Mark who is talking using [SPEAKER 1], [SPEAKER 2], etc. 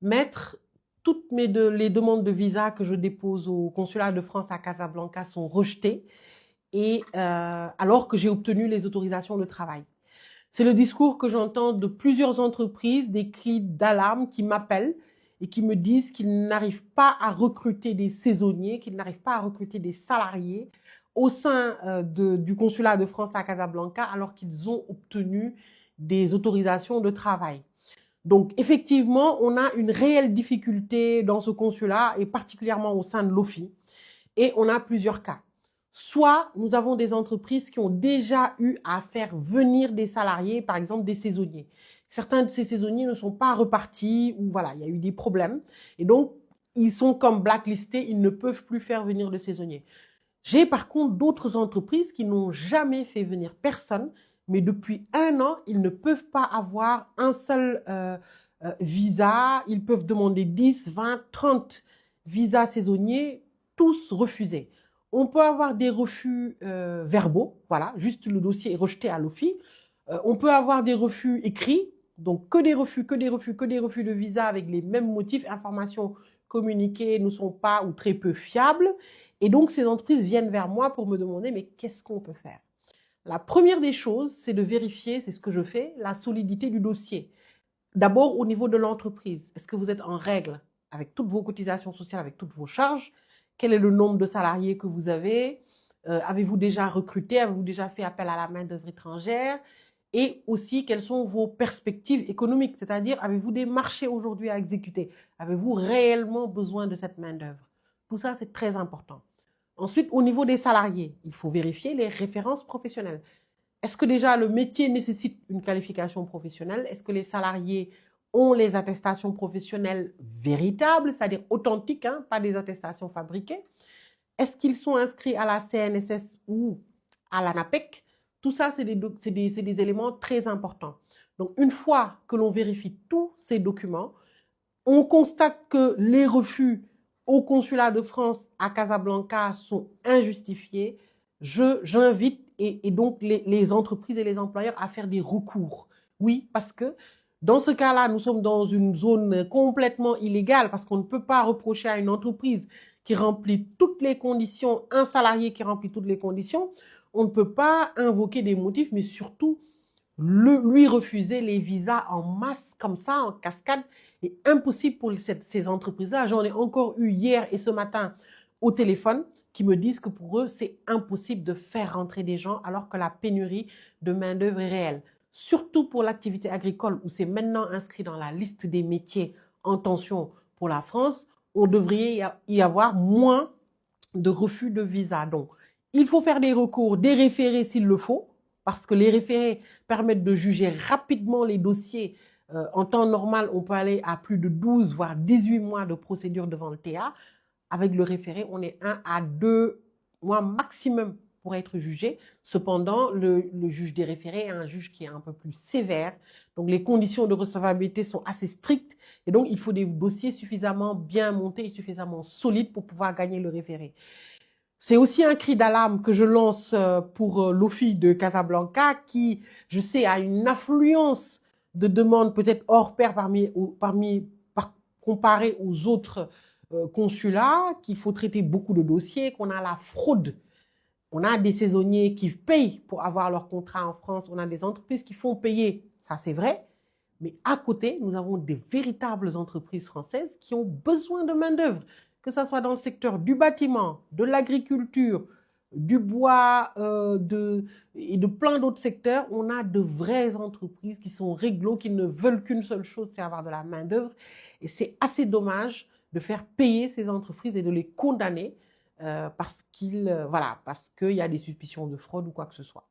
[SPEAKER 1] Maître, les demandes de visa que je dépose au consulat de France à Casablanca sont rejetées et alors que j'ai obtenu les autorisations de travail. C'est le discours que j'entends de plusieurs entreprises, des cris d'alarme qui m'appellent et qui me disent qu'ils n'arrivent pas à recruter des saisonniers, qu'ils n'arrivent pas à recruter des salariés au sein du consulat de France à Casablanca alors qu'ils ont obtenu des autorisations de travail. Donc, effectivement, on a une réelle difficulté dans ce consulat et particulièrement au sein de l'OFI. Et on a plusieurs cas. Soit nous avons des entreprises qui ont déjà eu à faire venir des salariés, par exemple des saisonniers. Certains de ces saisonniers ne sont pas repartis ou voilà, il y a eu des problèmes. Et donc, ils sont comme blacklistés, ils ne peuvent plus faire venir de saisonniers. J'ai par contre d'autres entreprises qui n'ont jamais fait venir personne, mais depuis 1 an, ils ne peuvent pas avoir un seul visa. Ils peuvent demander 10, 20, 30 visas saisonniers, tous refusés. On peut avoir des refus verbaux, voilà, juste le dossier est rejeté à l'OFI. On peut avoir des refus écrits, donc que des refus, que des refus, que des refus de visa avec les mêmes motifs, informations communiquées ne sont pas ou très peu fiables. Et donc, ces entreprises viennent vers moi pour me demander, mais qu'est-ce qu'on peut faire? La première des choses, c'est de vérifier, c'est ce que je fais, la solidité du dossier. D'abord, au niveau de l'entreprise, est-ce que vous êtes en règle avec toutes vos cotisations sociales, avec toutes vos charges? Quel est le nombre de salariés que vous avez? Avez-vous déjà recruté? Avez-vous déjà fait appel à la main-d'œuvre étrangère? Et aussi, quelles sont vos perspectives économiques? C'est-à-dire, avez-vous des marchés aujourd'hui à exécuter? Avez-vous réellement besoin de cette main-d'œuvre? Tout ça, c'est très important. Ensuite, au niveau des salariés, il faut vérifier les références professionnelles. Est-ce que déjà le métier nécessite une qualification professionnelle? Est-ce que les salariés ont les attestations professionnelles véritables, c'est-à-dire authentiques, hein, pas des attestations fabriquées? Est-ce qu'ils sont inscrits à la CNSS ou à l'ANAPEC? Tout ça, c'est des éléments très importants. Donc, une fois que l'on vérifie tous ces documents, on constate que les refus au consulat de France à Casablanca sont injustifiés. J'invite et donc les entreprises et les employeurs à faire des recours. Oui, parce que dans ce cas-là, nous sommes dans une zone complètement illégale parce qu'on ne peut pas reprocher à une entreprise qui remplit toutes les conditions, un salarié qui remplit toutes les conditions, on ne peut pas invoquer des motifs, mais surtout lui refuser les visas en masse comme ça, en cascade, est impossible pour ces entreprises-là. J'en ai encore eu hier et ce matin au téléphone qui me disent que pour eux, c'est impossible de faire rentrer des gens alors que la pénurie de main-d'œuvre est réelle. Surtout pour l'activité agricole où c'est maintenant inscrit dans la liste des métiers en tension pour la France, on devrait y avoir moins de refus de visa. Donc, il faut faire des recours, des référés s'il le faut, parce que les référés permettent de juger rapidement les dossiers. En temps normal, on peut aller à plus de 12, voire 18 mois de procédure devant le TA. Avec le référé, on est 1 à 2 mois maximum pour être jugé. Cependant, le juge des référés est un juge qui est un peu plus sévère. Donc, les conditions de recevabilité sont assez strictes. Et donc, il faut des dossiers suffisamment bien montés et suffisamment solides pour pouvoir gagner le référé. C'est aussi un cri d'alarme que je lance pour l'OFI de Casablanca qui, je sais, a une affluence de demandes peut-être hors pair comparé aux autres consulats, qu'il faut traiter beaucoup de dossiers, qu'on a la fraude. On a des saisonniers qui payent pour avoir leur contrat en France, on a des entreprises qui font payer, ça c'est vrai, mais à côté, nous avons des véritables entreprises françaises qui ont besoin de main-d'œuvre, que ce soit dans le secteur du bâtiment, de l'agriculture, du bois et de plein d'autres secteurs. On a de vraies entreprises qui sont réglo, qui ne veulent qu'une seule chose, c'est avoir de la main-d'œuvre. Et c'est assez dommage de faire payer ces entreprises et de les condamner parce qu'il y a des suspicions de fraude ou quoi que ce soit.